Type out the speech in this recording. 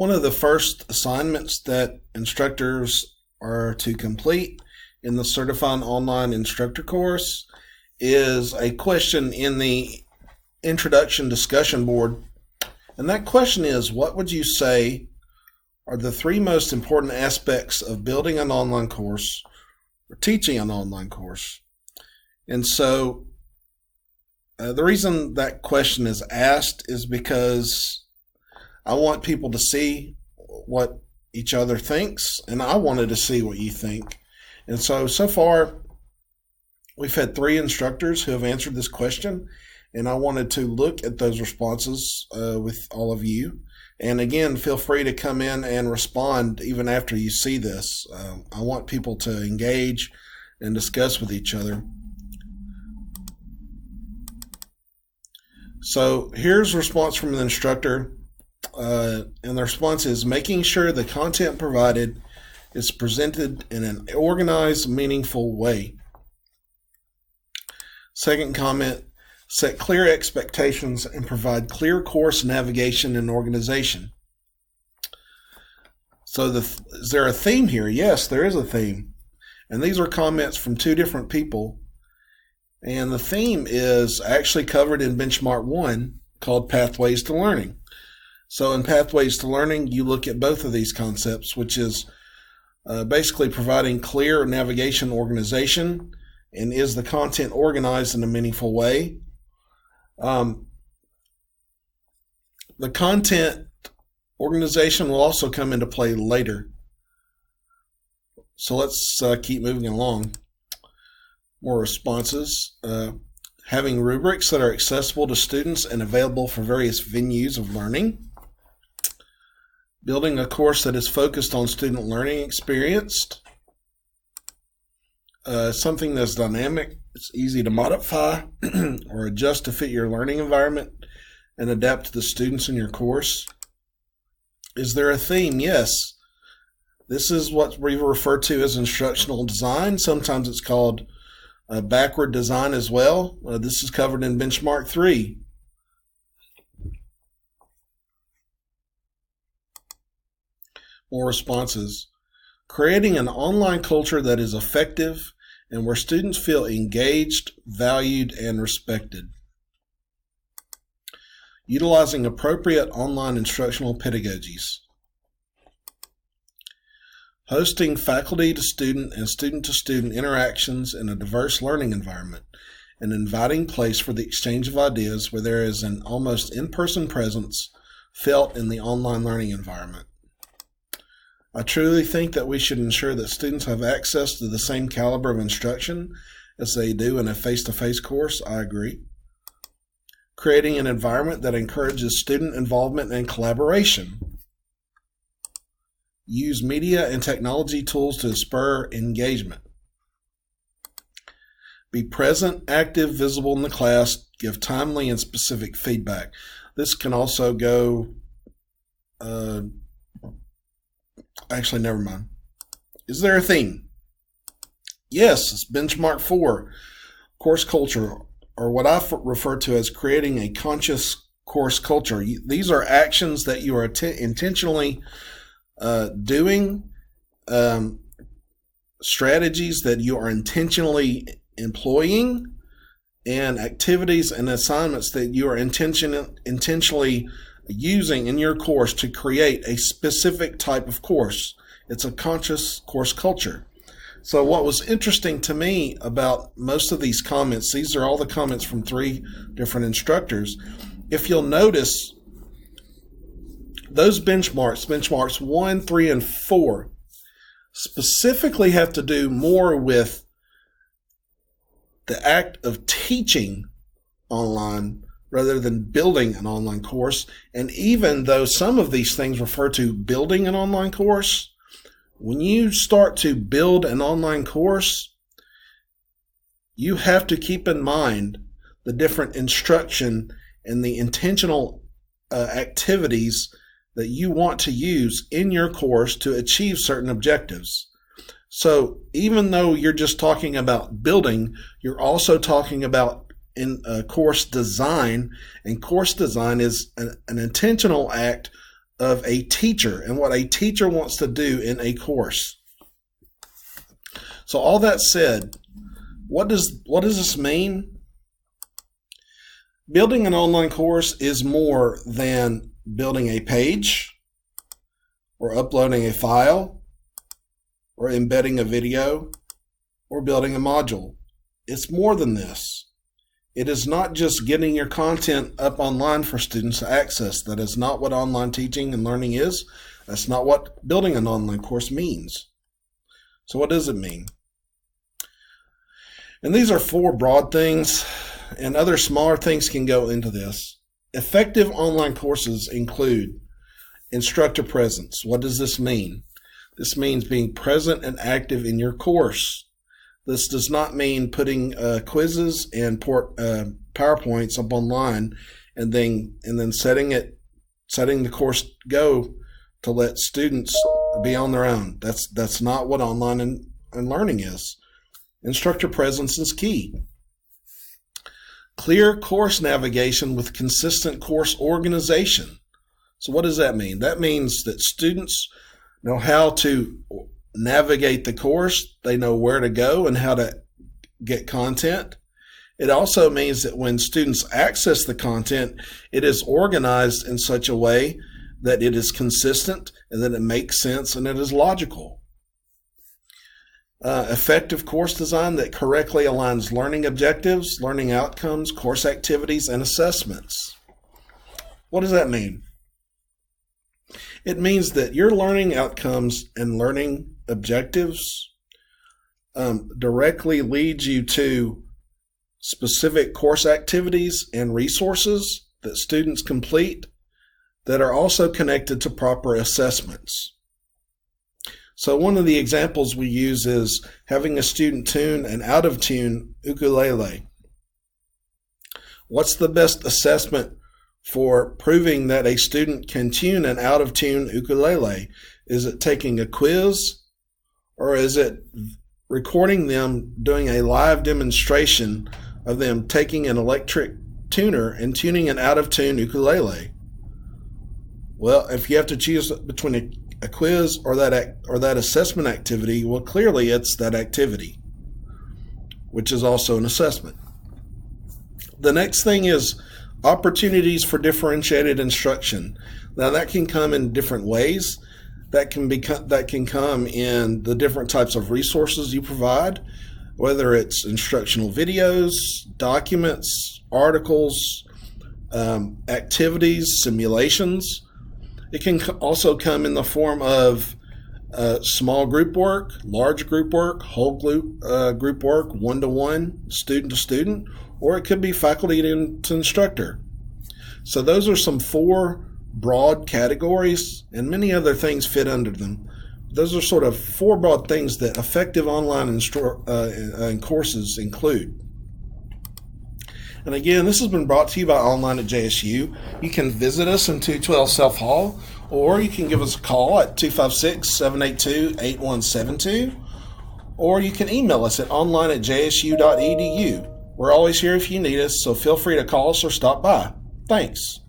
One of the first assignments that instructors are to complete in the Certified Online Instructor course is a question in the introduction discussion board. And that question is, what would you say are the three most important aspects of building an online course or teaching an online course? And so the reason that question is asked is because I want people to see what each other thinks, and I wanted to see what you think. And so far, we've had 3 instructors who have answered this question, and I wanted to look at those responses with all of you. And again, feel free to come in and respond even after you see this. I want people to engage and discuss with each other. So here's a response from the instructor. And the response is making sure the content provided is presented in an organized, meaningful way. Second comment, set clear expectations and provide clear course navigation and organization. So is there a theme here? Yes, there is a theme. And these are comments from 2 different people. And the theme is actually covered in Benchmark 1 called Pathways to Learning. So in Pathways to Learning, you look at both of these concepts, which is basically providing clear navigation organization, and is the content organized in a meaningful way. The content organization will also come into play later. So let's keep moving along. More responses. Having rubrics that are accessible to students and available for various venues of learning. Building a course that is focused on student learning experience. Something that's dynamic, it's easy to modify or adjust to fit your learning environment and adapt to the students in your course. Is there a theme? Yes. This is what we refer to as instructional design. Sometimes it's called backward design as well. This is covered in Benchmark 3. More responses. Creating an online culture that is effective and where students feel engaged, valued, and respected. Utilizing appropriate online instructional pedagogies. Hosting faculty to student and student to student interactions in a diverse learning environment, an inviting place for the exchange of ideas where there is an almost in-person presence felt in the online learning environment. I truly think that we should ensure that students have access to the same caliber of instruction as they do in a face-to-face course. I agree. Creating an environment that encourages student involvement and collaboration. Use media and technology tools to spur engagement. Be present, active, visible in the class. Give timely and specific feedback. This can also go... Actually, never mind. Is there a theme? Yes, it's Benchmark 4. Course culture, or what I refer to as creating a conscious course culture. These are actions that you are intentionally doing, strategies that you are intentionally employing, and activities and assignments that you are intentionally using in your course to create a specific type of course. It's a conscious course culture. So what was interesting to me about most of these comments, these are all the comments from 3 different instructors. If you'll notice, those benchmarks 1, 3, and 4, specifically have to do more with the act of teaching online rather than building an online course. And even though some of these things refer to building an online course, when you start to build an online course, you have to keep in mind the different instruction and the intentional activities that you want to use in your course to achieve certain objectives. So even though you're just talking about building, you're also talking about course design, and course design is an intentional act of a teacher and what a teacher wants to do in a course. So all that said, what does this mean? Building an online course is more than building a page or uploading a file or embedding a video or building a module. It's more than this. It is not just getting your content up online for students to access. That is not what online teaching and learning is. That's not what building an online course means. So what does it mean? And these are 4 broad things, and other smaller things can go into this. Effective online courses include instructor presence. What does this mean? This means being present and active in your course. This does not mean putting quizzes and PowerPoints up online and then setting the course go to let students be on their own. That's not what online and learning is. Instructor presence is key. Clear course navigation with consistent course organization. So what does that mean? That means that students know how to navigate the course. They know where to go and how to get content. It also means that when students access the content, it is organized in such a way that it is consistent and that it makes sense and it is logical. Effective course design that correctly aligns learning objectives, learning outcomes, course activities, and assessments. What does that mean? It means that your learning outcomes and learning objectives directly lead you to specific course activities and resources that students complete that are also connected to proper assessments. So one of the examples we use is having a student tune an out-of-tune ukulele. What's the best assessment for proving that a student can tune an out-of-tune ukulele? Is it taking a quiz, or is it recording them doing a live demonstration of them taking an electric tuner and tuning an out-of-tune ukulele? Well, if you have to choose between a quiz or that assessment activity, well, clearly it's that activity, which is also an assessment. The next thing is opportunities for differentiated instruction. Now that can come in different ways. That can come in the different types of resources you provide, whether it's instructional videos, documents, articles, activities, simulations. It can also come in the form of small group work, large group work, whole group work, one-to-one, student-to-student, or it could be faculty to instructor. So those are some 4 broad categories, and many other things fit under them. Those are sort of 4 broad things that effective online courses include. And again, this has been brought to you by Online at JSU. You can visit us in 212 Self Hall, or you can give us a call at 256-782-8172, or you can email us at online@jsu.edu. We're always here if you need us, so feel free to call us or stop by. Thanks.